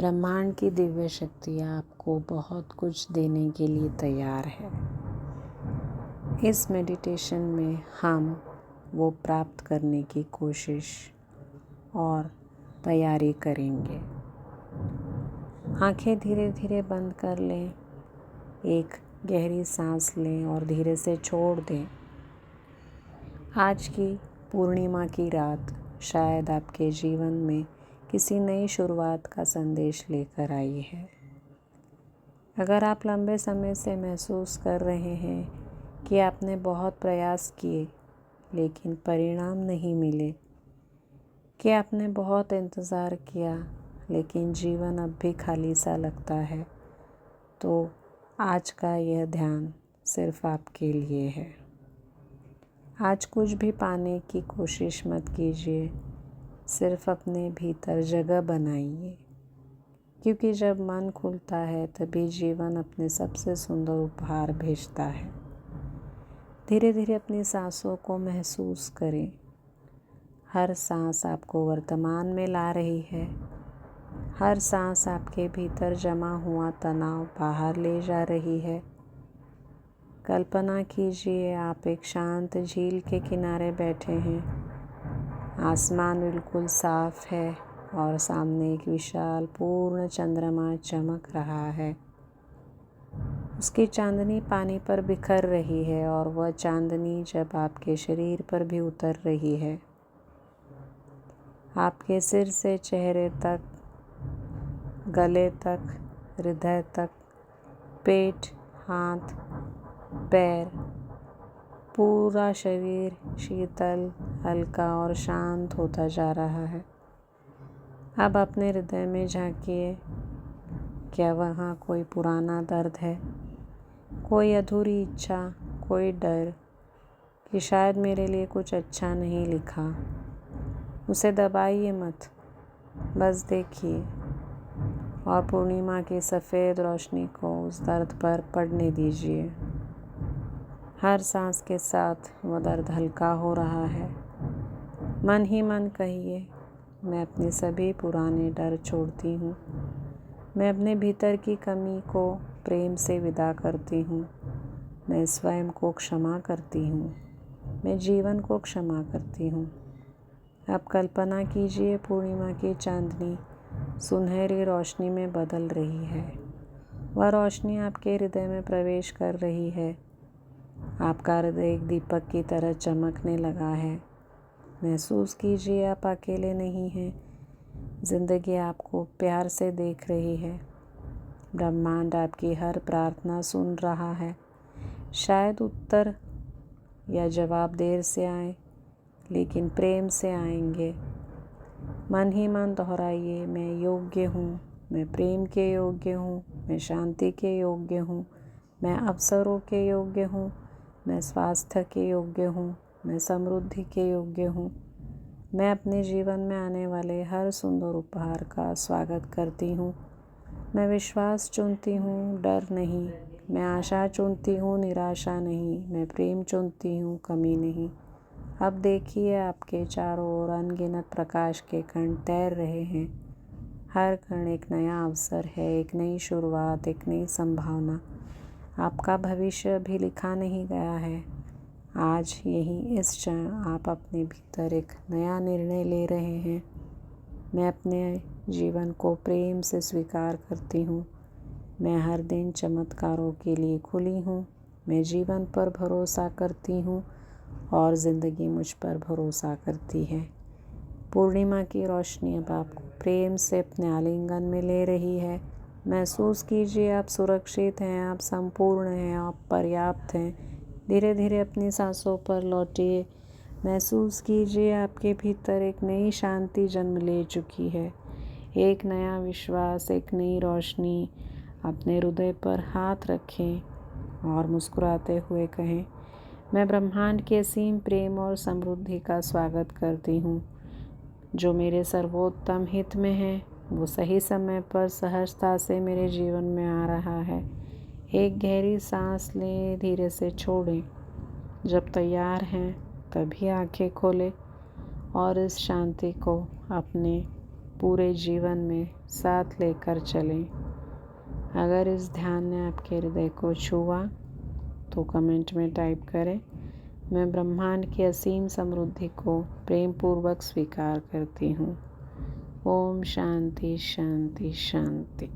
ब्रह्मांड की दिव्य शक्ति आपको बहुत कुछ देने के लिए तैयार है। इस मेडिटेशन में हम वो प्राप्त करने की कोशिश और तैयारी करेंगे। आंखें धीरे धीरे बंद कर लें, एक गहरी सांस लें और धीरे से छोड़ दें। आज की पूर्णिमा की रात शायद आपके जीवन में किसी नई शुरुआत का संदेश लेकर आई है। अगर आप लंबे समय से महसूस कर रहे हैं कि आपने बहुत प्रयास किए लेकिन परिणाम नहीं मिले, कि आपने बहुत इंतज़ार किया लेकिन जीवन अब भी खाली सा लगता है, तो आज का यह ध्यान सिर्फ आपके लिए है। आज कुछ भी पाने की कोशिश मत कीजिए, सिर्फ अपने भीतर जगह बनाइए, क्योंकि जब मन खुलता है तभी जीवन अपने सबसे सुंदर उपहार भेजता है। धीरे धीरे अपनी सांसों को महसूस करें। हर सांस आपको वर्तमान में ला रही है। हर सांस आपके भीतर जमा हुआ तनाव बाहर ले जा रही है। कल्पना कीजिए आप एक शांत झील के किनारे बैठे हैं। आसमान बिल्कुल साफ है और सामने एक विशाल पूर्ण चंद्रमा चमक रहा है। उसकी चांदनी पानी पर बिखर रही है और वह चांदनी जब आपके शरीर पर भी उतर रही है। आपके सिर से चेहरे तक, गले तक, हृदय तक, पेट, हाथ, पैर, पूरा शरीर शीतल, हल्का और शांत होता जा रहा है। अब अपने हृदय में झांकिए। क्या वहाँ कोई पुराना दर्द है, कोई अधूरी इच्छा, कोई डर कि शायद मेरे लिए कुछ अच्छा नहीं लिखा? उसे दबाइए मत, बस देखिए और पूर्णिमा की सफ़ेद रोशनी को उस दर्द पर पड़ने दीजिए। हर सांस के साथ वो दर्द हल्का हो रहा है। मन ही मन कहिए, मैं अपने सभी पुराने डर छोड़ती हूँ। मैं अपने भीतर की कमी को प्रेम से विदा करती हूँ। मैं स्वयं को क्षमा करती हूँ। मैं जीवन को क्षमा करती हूँ। अब कल्पना कीजिए पूर्णिमा की चांदनी सुनहरी रोशनी में बदल रही है। वह रोशनी आपके हृदय में प्रवेश कर रही है। आपका हृदय एक दीपक की तरह चमकने लगा है। महसूस कीजिए आप अकेले नहीं हैं। ज़िंदगी आपको प्यार से देख रही है। ब्रह्मांड आपकी हर प्रार्थना सुन रहा है। शायद उत्तर या जवाब देर से आए, लेकिन प्रेम से आएंगे। मन ही मन दोहराइए, मैं योग्य हूँ, मैं प्रेम के योग्य हूँ, मैं शांति के योग्य हूँ, मैं अवसरों के योग्य हूँ, मैं स्वास्थ्य के योग्य हूँ, मैं समृद्धि के योग्य हूँ। मैं अपने जीवन में आने वाले हर सुंदर उपहार का स्वागत करती हूँ। मैं विश्वास चुनती हूँ, डर नहीं। मैं आशा चुनती हूँ, निराशा नहीं। मैं प्रेम चुनती हूँ, कमी नहीं। अब देखिए आपके चारों ओर अनगिनत प्रकाश के कण तैर रहे हैं। हर कण एक नया अवसर है, एक नई शुरुआत, एक नई संभावना। आपका भविष्य अभी लिखा नहीं गया है। आज यही इस क्षण आप अपने भीतर एक नया निर्णय ले रहे हैं। मैं अपने जीवन को प्रेम से स्वीकार करती हूँ। मैं हर दिन चमत्कारों के लिए खुली हूँ। मैं जीवन पर भरोसा करती हूँ और ज़िंदगी मुझ पर भरोसा करती है। पूर्णिमा की रोशनी अब आपको प्रेम से अपने आलिंगन में ले रही है। महसूस कीजिए आप सुरक्षित हैं, आप संपूर्ण हैं, आप पर्याप्त हैं। धीरे धीरे अपनी सांसों पर लौटिए। महसूस कीजिए आपके भीतर एक नई शांति जन्म ले चुकी है। एक नया विश्वास, एक नई रोशनी। अपने हृदय पर हाथ रखें और मुस्कुराते हुए कहें, मैं ब्रह्मांड के असीम प्रेम और समृद्धि का स्वागत करती हूँ। जो मेरे सर्वोत्तम हित में है वो सही समय पर सहजता से मेरे जीवन में आ रहा है। एक गहरी सांस लें, धीरे से छोड़ें। जब तैयार हैं तभी आंखें खोलें और इस शांति को अपने पूरे जीवन में साथ लेकर चलें। अगर इस ध्यान ने आपके हृदय को छुआ तो कमेंट में टाइप करें, मैं ब्रह्मांड की असीम समृद्धि को प्रेम पूर्वक स्वीकार करती हूँ। ओम शांति शांति शांति।